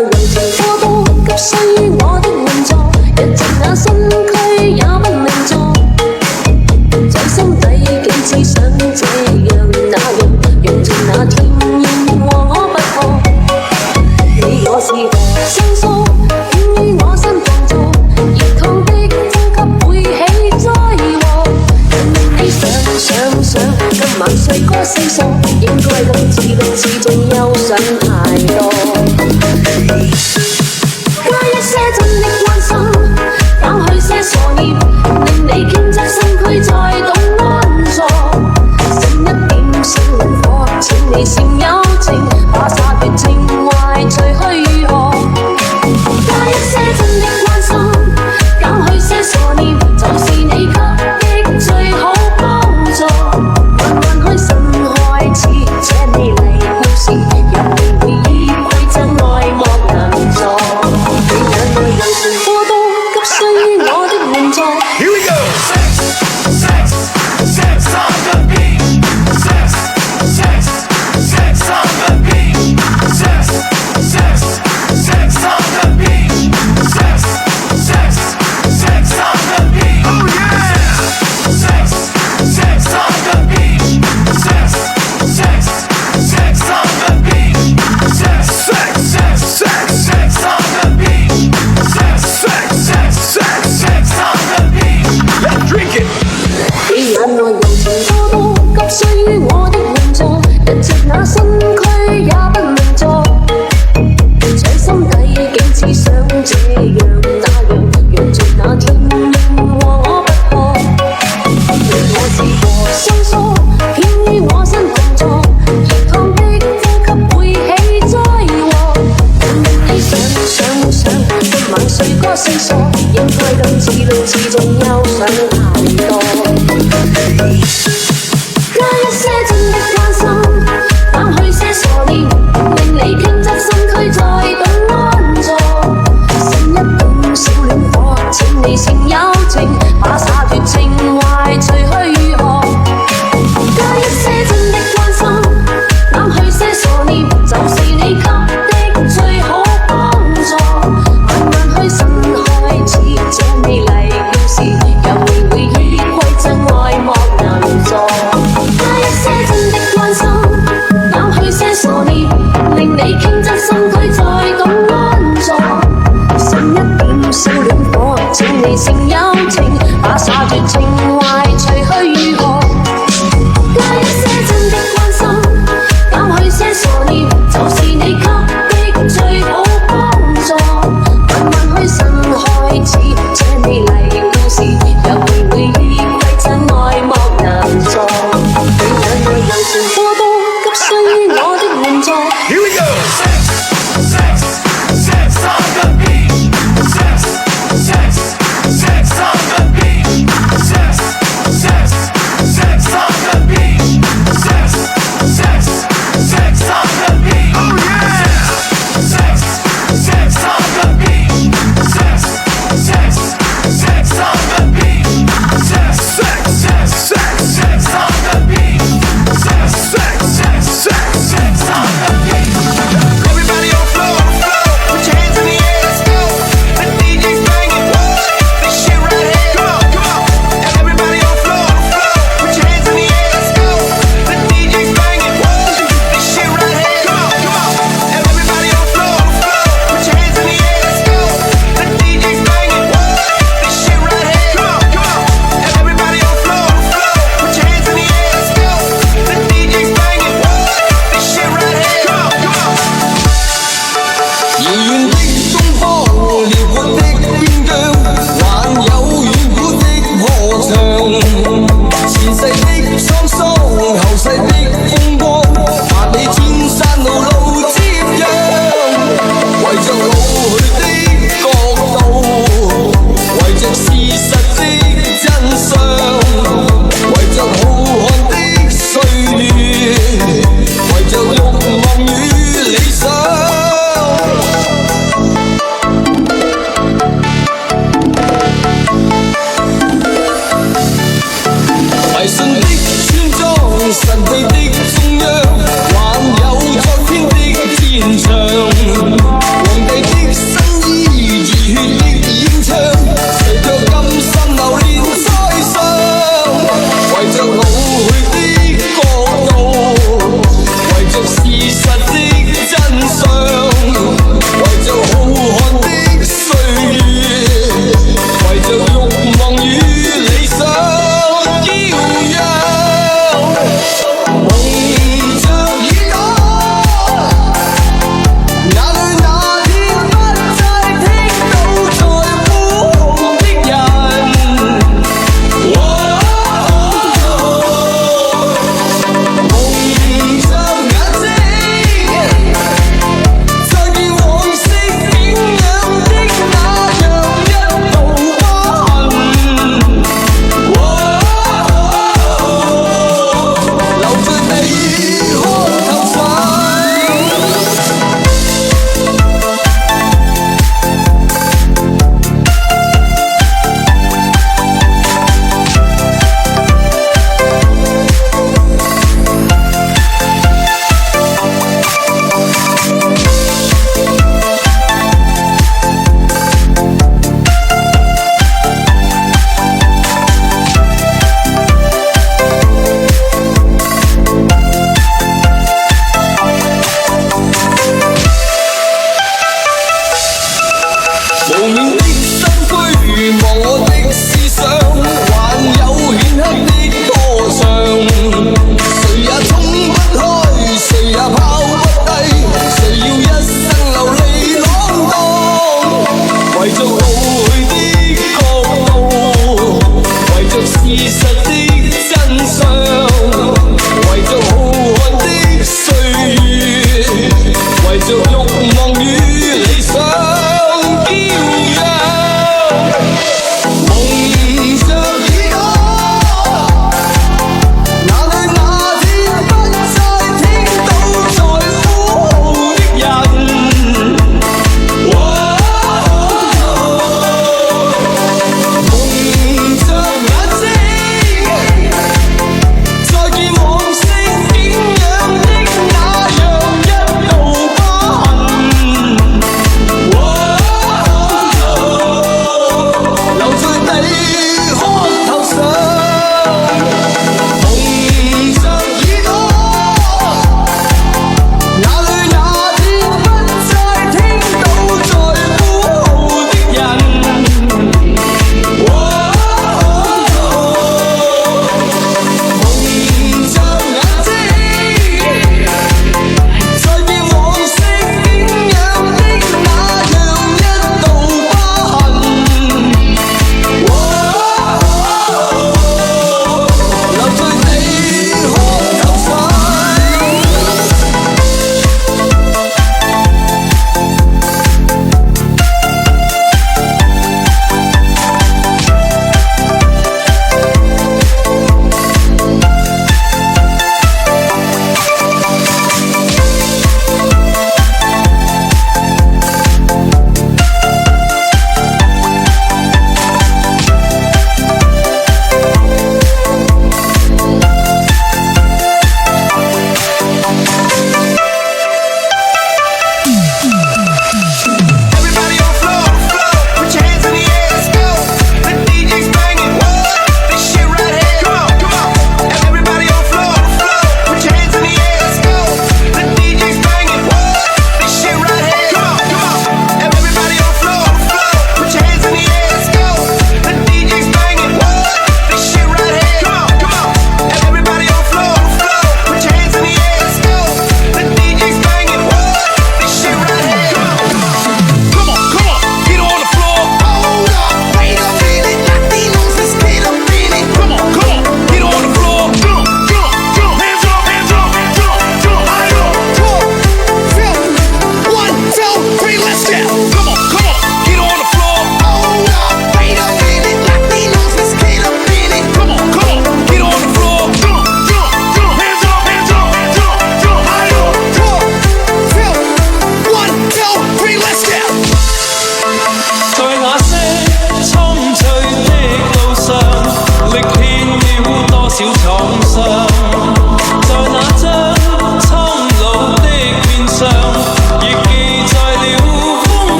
內柔情過多，急需於我的援助，一直那身軀也不能坐，在心底竟只想這樣那樣，用盡那甜言和我不可。你我是何生疏，偏於我身放縱，熱燙的呼吸會起災禍。任你想，今晚誰歌四索，應該咁自律自重，憂想太多。加一些真的關心，減去些傻念，令你傾側身軀再懂安坐。剩一點小靈火，請你成友情，把灑脫情懷除去如何？加一些真的關心，減去些傻念，就是你給的最好幫助。慢慢開心開始這美麗故事，讓你回憶規則愛莫能助。你眼內柔情過多，急需於我的援助。Here we go. Sex on the beach. Sex on the beach. Sex on the beach. Sex on the beach. Oh yeah. Sex on the beach. Sex on the beach. Sex on the beach. Sex on the beach. Let's drink it. 你眼內柔情過多，急需於我的援助，一直那身軀也不能坐，在心底竟只想這樣那樣，用盡那甜言和我不可。你我是何生疏，偏於我身放縱，熱燙的呼吸會起災禍。任你想，今晚誰歌四索，應該咁自律自重，憂想太多。加一些真的關心，減去些傻念，令你傾側身軀再懂安坐。剩一點小戀火，請你成友情，把灑脫情懷除去如何？加一些真的關心，減去些傻念，就是你給的最好幫助。慢慢開心開始這美麗故事，讓你回憶規則愛莫能助。加一些真的關心，減去些傻念，令你傾側身軀再懂安坐。剩一點小戀火，請你成友情，把灑脫情懷除去如何？加一些真的關心，減去些傻念，就是你給的最好幫助。慢慢開心開始這美麗故事，讓你回憶規則愛莫能助。你眼內柔情過多，急需於我的援助。Here we go. Sex on the beach. Sex on the beach. Sex on the beach. Sex on the beach. Oh yeah. Sex on the beach. Sex on the beach. Sex on the beach. Sex on the beach. Everybody on the floor, put your hands in the air, let's go. The DJ's banging, this shit right here. Come on. Everybody on the floor, put your hands in the air, let's go. The DJ's banging, this shit right here. Come on. Everybody on the floor, put your hands in the air, let's go. The DJ's banging, this shit right here. Come on. Everybody on the floor, put your hands in the air, let's go. The DJ's banging, this shit right here. Come on. 遙遠的東方，遼闊的邊疆，還有遠古的河牆。前世的滄桑，後世的風光，萬里千山路路接壤。為着老去的國度，為着事實的真相，為着浩瀚的歲月，為着慾望與理想。迷信的村莊，神秘的中央，還有昨天的天場。皇帝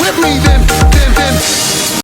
Let me